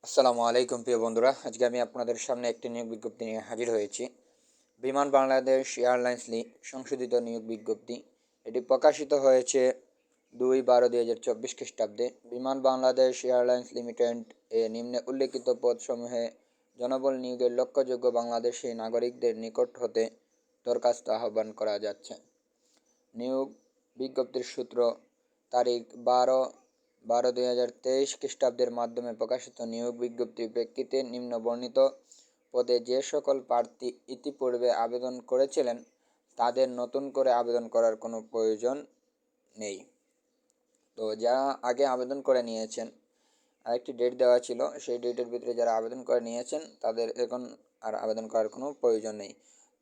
আসসালামু আলাইকুম প্রিয় বন্ধুরা, আজকে আমি আপনাদের সামনে একটি নিয়োগ বিজ্ঞপ্তি নিয়ে হাজির হয়েছি। বিমান বাংলাদেশ এয়ারলাইন্স সংশোধিত নিয়োগ বিজ্ঞপ্তি। এটি প্রকাশিত হয়েছে 2/12/2024 খ্রিস্টাব্দে। বিমান বাংলাদেশ এয়ারলাইন্স লিমিটেড এ নিম্নে উল্লেখিত পদসমূহে জনবল নিয়োগের লক্ষ্যযোগ্য বাংলাদেশি নাগরিকদের নিকট হতে দরখাস্ত আহ্বান করা যাচ্ছে। নিয়োগ বিজ্ঞপ্তির সূত্র তারিখ 12/12/2023 খ্রিস্টাব্দের মাধ্যমে প্রকাশিত নিয়োগ বিজ্ঞপ্তির প্রেক্ষিতে নিম্ন বর্ণিত পদে যে সকল প্রার্থী ইতিপূর্বে আবেদন করেছিলেন তাদের নতুন করে আবেদন করার কোনো প্রয়োজন নেই। তো যারা আগে আবেদন করে নিয়েছেন, আরেকটি ডেট দেওয়া ছিল, সেই ডেটের ভিতরে যারা আবেদন করে নিয়েছেন তাদের এখন আর আবেদন করার কোনো প্রয়োজন নেই।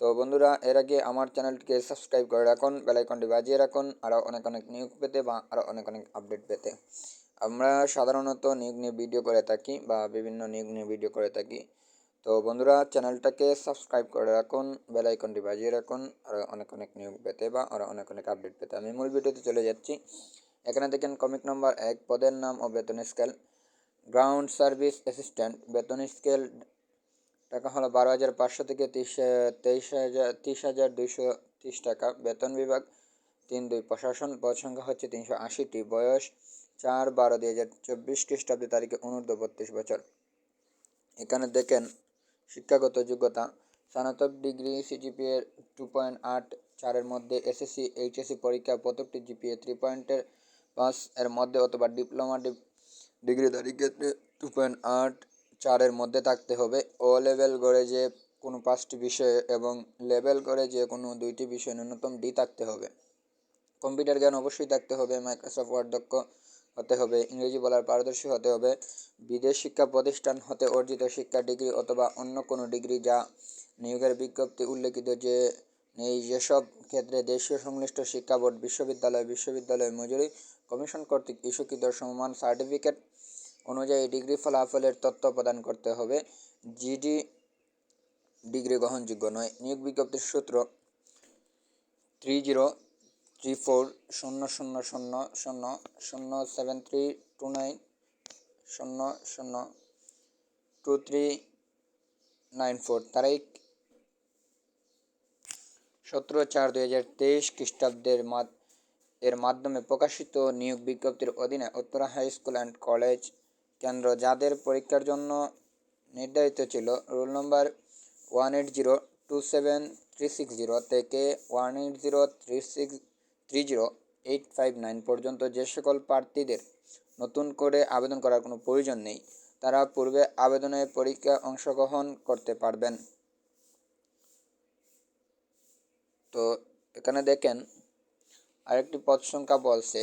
তো বন্ধুরা, এর আগে আমার চ্যানেলটিকে সাবস্ক্রাইব করে রাখুন, বেল আইকনটি বাজিয়ে রাখুন আরও অনেক অনেক নিয়োগ পেতে বা আরও অনেক অনেক আপডেট পেতে। আমরা সাধারণত নিয়োগ নিয়ে ভিডিও করে থাকি বা বিভিন্ন নিয়োগ নিয়ে ভিডিও করে থাকি। তো বন্ধুরা, চ্যানেলটাকে সাবস্ক্রাইব করে রাখুন, বেল আইকনটি বাজিয়ে রাখুন আরও অনেক অনেক নিয়োগ পেতে বা আরও অনেক অনেক আপডেট পেতে। আমি মূল ভিডিওতে চলে যাচ্ছি। এখানে দেখেন কমিক নম্বর 1, পদের নাম ও বেতন স্কেল। গ্রাউন্ড সার্ভিস অ্যাসিস্ট্যান্ট, বেতন স্কেল টাকা হলো 12,500 থেকে 30,230 টাকা। বেতন বিভাগ 3-2 প্রশাসন। পদ সংখ্যা হচ্ছে 380টি। বয়স 4/12/2024 খ্রিস্টাব্দে তারিখে অনূর্ধ্ব 32 বছর। এখানে দেখেন শিক্ষাগত যোগ্যতা স্নাতক ডিগ্রি, সিজিপিএ 2.84 মধ্যে, এসএসসি এইচএসসি পরীক্ষা প্রত্যেকটি জিপিএ 3.5 এর মধ্যে অথবা ডিপ্লোমা ডিগ্রিধারী ক্ষেত্রে 2.84 মধ্যে থাকতে হবে। ও লেভেল গড়ে যে কোনো 5টি বিষয়ে এবং লেভেল গড়ে যে কোনো 2টি বিষয়ে ন্যূনতম ডি থাকতে হবে। কম্পিউটার জ্ঞান অবশ্যই থাকতে হবে। মাইক্রোসফট ওয়ার্ড দক্ষ হতে হবে। ইংরেজি বলার পারদর্শী হতে হবে। বিদেশ শিক্ষা প্রতিষ্ঠান হতে অর্জিত শিক্ষা ডিগ্রি অথবা অন্য কোনো ডিগ্রি যা নিয়োগের বিজ্ঞপ্তি উল্লেখিত যে নেই যেসব ক্ষেত্রে দেশীয় সংশ্লিষ্ট শিক্ষা বোর্ড, বিশ্ববিদ্যালয় মঞ্জুরি কমিশন কর্তৃক ইস্যুকৃত সমমান সার্টিফিকেট অনুযায়ী ডিগ্রি ফলাফলের তথ্য প্রদান করতে হবে। জিডি ডিগ্রি গ্রহণযোগ্য নয়। নিয়োগ বিজ্ঞপ্তির সূত্র 303000007394। তারিখ 17/4/2023 খ্রিস্টাব্দের এর মাধ্যমে প্রকাশিত নিয়োগ বিজ্ঞপ্তির অধীনে Uttara high school and college কেন্দ্র যাদের পরীক্ষার জন্য নির্ধারিত ছিল রোল নম্বর 1802730 থেকে 180330859 পর্যন্ত যে সকল প্রার্থীদের নতুন করে আবেদন করার কোনো প্রয়োজন নেই, তারা পূর্বে আবেদনের পরীক্ষা অংশগ্রহণ করতে পারবেন। তো এখানে দেখেন আরেকটি পদ সংখ্যা বলছে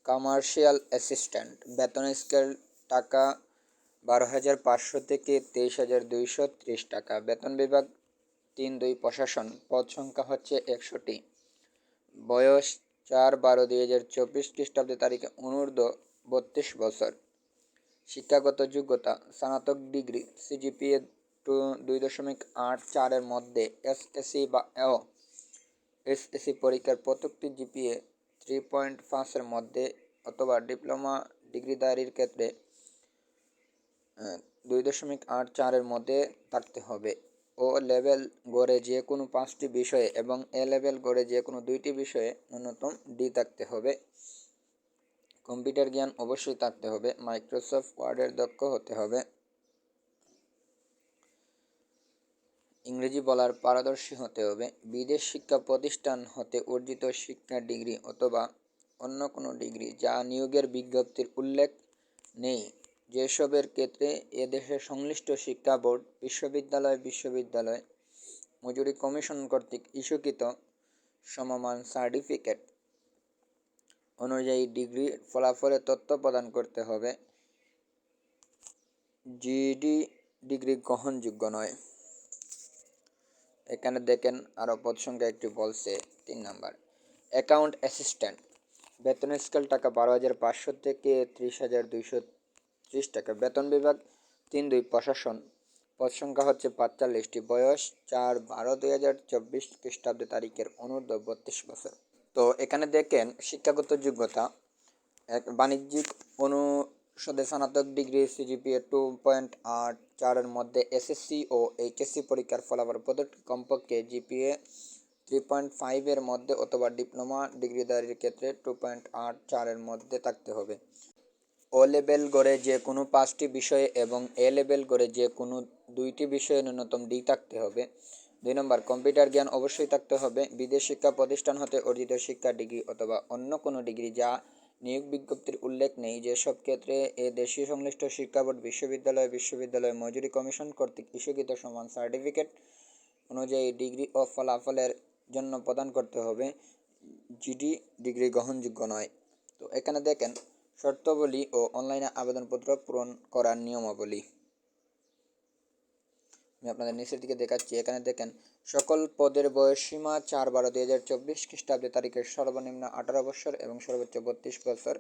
কমার্শিয়াল অ্যাসিস্ট্যান্ট, বেতন স্কেল টাকা 12,500 থেকে 23,230 টাকা। বেতন বিভাগ 3-2 প্রশাসন। পদ সংখ্যা হচ্ছে 100টি। বয়স 4/12/2024 খ্রিস্টাব্দে তারিখে অনূর্ধ্ব 32 বছর। শিক্ষাগত যোগ্যতা স্নাতক ডিগ্রি, সিজিপিএ 2.84 এর মধ্যে, এসএসসি বা এসএসসি পরীক্ষার প্রত্যেকটি জিপিএ 3.5 এর মধ্যে অথবা ডিপ্লোমা ডিগ্রিধারীর ক্ষেত্রে 2.84 এর মধ্যে থাকতে হবে। ও লেভেল গড়ে যে কোনো 5টি বিষয়ে এবং এ লেভেল গড়ে যে কোনো 2টি বিষয়ে ন্যূনতম ডি থাকতে হবে। কম্পিউটার জ্ঞান অবশ্যই থাকতে হবে। মাইক্রোসফট ওয়ার্ডের দক্ষ হতে হবে। ইংরেজি বলার পারদর্শী হতে হবে। বিদেশ শিক্ষা প্রতিষ্ঠান হতে অর্জিত শিক্ষা ডিগ্রি অথবা অন্য কোনো ডিগ্রি যা নিয়োগের বিজ্ঞপ্তির উল্লেখ নেই যেসবের ক্ষেত্রে এদেশের সংশ্লিষ্ট শিক্ষা বোর্ড, বিশ্ববিদ্যালয় মঞ্জুরি কমিশন কর্তৃক ইস্যুকৃত সমমান সার্টিফিকেট অনুযায়ী ডিগ্রি ফলাফলের তথ্য প্রদান করতে হবে। জিডি ডিগ্রি গ্রহণযোগ্য নয়। এখানে দেখেন আরও পদ সংখ্যা একটি বলছে 3 নাম্বার অ্যাকাউন্ট অ্যাসিস্ট্যান্ট, বেতন স্কেল টাকা 12,500 থেকে 30,230 টাকা। বেতন বিভাগ 3-2 প্রশাসন। পদ সংখ্যা হচ্ছে 45টি। বয়স 4/12/2024 খ্রিস্টাব্দে তারিখের অনূর্ধ্ব 32 বছর। তো এখানে দেখেন শিক্ষাগত যোগ্যতা এক বাণিজ্যিক সদে স্নাতক ডিগ্রি সিজিপিএ 2.84-এর মধ্যে এসএসসি ও এইচএসসি পরীক্ষার ফলাফল প্রদত্ত কমপক্ষে জিপিএ 3.5-এর মধ্যে অথবা ডিপ্লোমা ডিগ্রিধারীর ক্ষেত্রে 2.84-এর মধ্যে থাকতে হবে। ও লেভেল গড়ে যে কোনো 5টি বিষয়ে এবং এ লেভেল গড়ে যে কোনো 2টি বিষয়ে ন্যূনতম ডি থাকতে হবে। 2 নম্বর, কম্পিউটার জ্ঞান অবশ্যই থাকতে হবে। বিদেশ শিক্ষা প্রতিষ্ঠান হতে অর্জিত শিক্ষা ডিগ্রি অথবা অন্য কোনো ডিগ্রি যা নিয়োগ বিজ্ঞপ্তির উল্লেখ নেই, যেসব ক্ষেত্রে এ দেশীয় সংশ্লিষ্ট শিক্ষা বোর্ড, বিশ্ববিদ্যালয় মঞ্জুরি কমিশন কর্তৃক ইস্যুকৃত সমান সার্টিফিকেট অনুযায়ী ডিগ্রি ও ফলাফলের জন্য প্রদান করতে হবে। জিডি ডিগ্রি গ্রহণযোগ্য নয়। তো এখানে দেখেন শর্তাবলী ও অনলাইনে আবেদনপত্র পূরণ করার নিয়মাবলী। আমি আপনাদের নিচের দিকে দেখাচ্ছি। এখানে দেখেন সকল পদের বয়সসীমা 4/12/2024 খ্রিস্টাব্দে তারিখের সর্বনিম্ন 18 বছর এবং সর্বোচ্চ 32 বছর।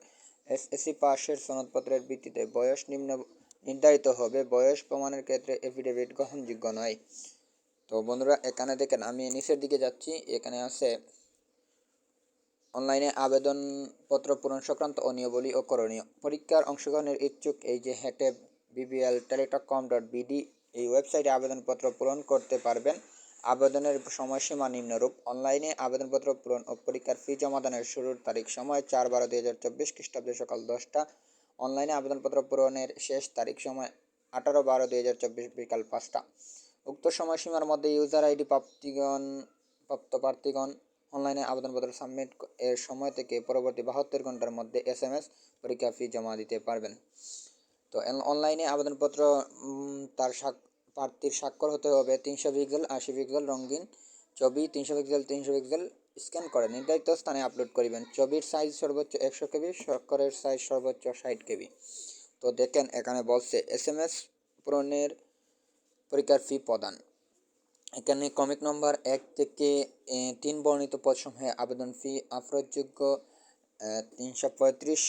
এসএসসি পাশের সনদপত্রের ভিত্তিতে বয়স নির্ধারিত হবে। বয়স প্রমাণের ক্ষেত্রে এফিডেভিট গ্রহণযোগ্য নয়। তো বন্ধুরা, এখানে দেখেন আমি নিচের দিকে যাচ্ছি। এখানে আছে অনলাইনে আবেদনপত্র পূরণ সংক্রান্ত নিয়মাবলী ও করণীয়। পরীক্ষার অংশগ্রহণের ইচ্ছুক এই যে HTEB-BBL-Teletalk.com.bd এই ওয়েবসাইটে আবেদনপত্র পূরণ করতে পারবেন। আবেদনের সময়সীমা নিম্নরূপ। অনলাইনে আবেদনপত্র পূরণ ও পরীক্ষার ফি জমাদানের শুরুর তারিখ সময় 4/12/2024 খ্রিস্টাব্দে সকাল 10টা। অনলাইনে আবেদনপত্র পূরণের শেষ তারিখ সময় 18/12/2024 বিকাল 5টা। উক্ত সময়সীমার মধ্যে ইউজার আইডি প্রাপ্ত প্রার্থীগণ অনলাইনে আবেদনপত্র সাবমিট এর সময় থেকে পরবর্তী 72 ঘন্টার মধ্যে SMS পরীক্ষা ফি জমা দিতে পারবেন। তো অনলাইনে আবেদনপত্র প্রার্থীর স্বাক্ষর হতে হবে 300 পিক্সেল 80 পিক্সেল রঙিন ছবি, 300 পিক্সেল 300 পিক্সেল স্ক্যান করে নির্ধারিত স্থানে আপলোড করিবেন। ছবির সাইজ সর্বোচ্চ 100 কেবি, স্বাক্ষরের সাইজ সর্বোচ্চ 60 কেবি। তো দেখেন এখানে বলছে SMS পূরণের পরীক্ষার ফি প্রদান। এখানে ক্রমিক নম্বর 1 থেকে 3 বর্ণিত পদসমূহে আবেদন ফি আফরোজযোগ্য 335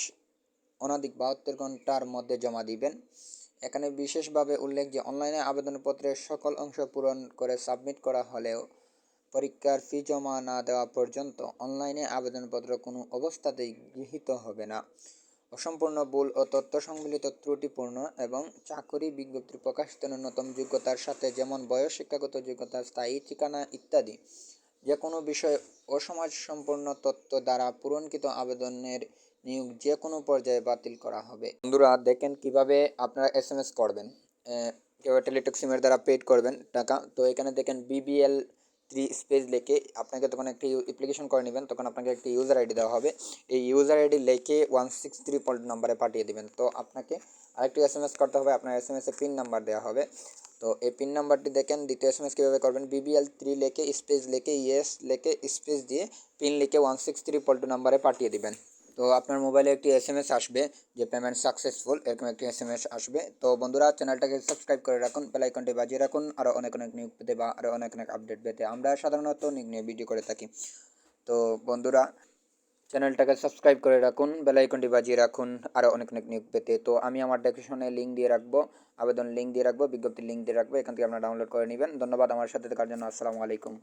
অনধিক 72 ঘন্টার মধ্যে জমা দিবেন। এখানে বিশেষভাবে উল্লেখ যে অনলাইনে আবেদনপত্রের সকল অংশ পূরণ করে সাবমিট করা হলেও পরীক্ষার ফি জমা না দেওয়া পর্যন্ত অনলাইনে আবেদনপত্র কোনো অবস্থাতেই গৃহীত হবে না। অসম্পূর্ণ, ভুল ও তথ্য সংবলিত ত্রুটিপূর্ণ এবং চাকরি বিজ্ঞপ্তি প্রকাশিত ন্যূনতম যোগ্যতার সাথে যেমন বয়স, শিক্ষাগত যোগ্যতা, স্থায়ী ঠিকানা ইত্যাদি যে কোনো বিষয়ে অসমাজসম্পন্ন তথ্য দ্বারা পূরণকৃত আবেদনের নিয়োগ যে কোনো পর্যায়ে বাতিল করা হবে। বন্ধুরা দেখেন কিভাবে আপনারা SMS করবেন, কিভাবে টেলিটক সিমের দ্বারা পেড করবেন টাকা। তো এখানে দেখেন BBL3 স্পেস লিখে আপনাকে তখন একটি অ্যাপ্লিকেশন করে নেবেন, তখন আপনাকে একটি ইউজার আইডি দেওয়া হবে। এই ইউজার আইডি লিখে 163 নম্বরে পাঠিয়ে দেবেন। তো আপনাকে আরেকটি SMS করতে হবে, আপনার SMS এ পিন নাম্বার দেওয়া হবে। তো এই পিন নাম্বারটি দেখেন দ্বিতীয় SMS কীভাবে করবেন, BBL3 লিখে স্পেস লিখে ইয়েস লিখে স্পেস দিয়ে পিন লিখে 163 নম্বরে পাঠিয়ে দিবেন। তো আপনার মোবাইলে একটি SMS আসবে যে পেমেন্ট সাকসেসফুল, এরকম একটি SMS আসবে। তো বন্ধুরা চ্যানেলটাকে সাবস্ক্রাইব করে রাখুন, বেল আইকনটি বাজিয়ে রাখুন আরও অনেক নিউজ পেতে বা আরও অনেক আপডেট পেতে। আমরা সাধারণত নিউজ নিয়ে ভিডিও করে থাকি। তো বন্ধুরা চ্যানেলটাকে সাবস্ক্রাইব করে রাখুন, বেল আইকনটি বাজিয়ে রাখুন আরও অনেক নিউজ পেতে। তো আমি আমার ডেসক্রিপশনে লিঙ্ক দিয়ে রাখবো, আবেদন লিঙ্ক দিয়ে রাখবো, বিজ্ঞপ্তির লিঙ্ক দিয়ে রাখবো, এখান থেকে আপনারা ডাউনলোড করে নেবেন। ধন্যবাদ আমার সাথে থাকার জন্য। আসসালামু আলাইকুম।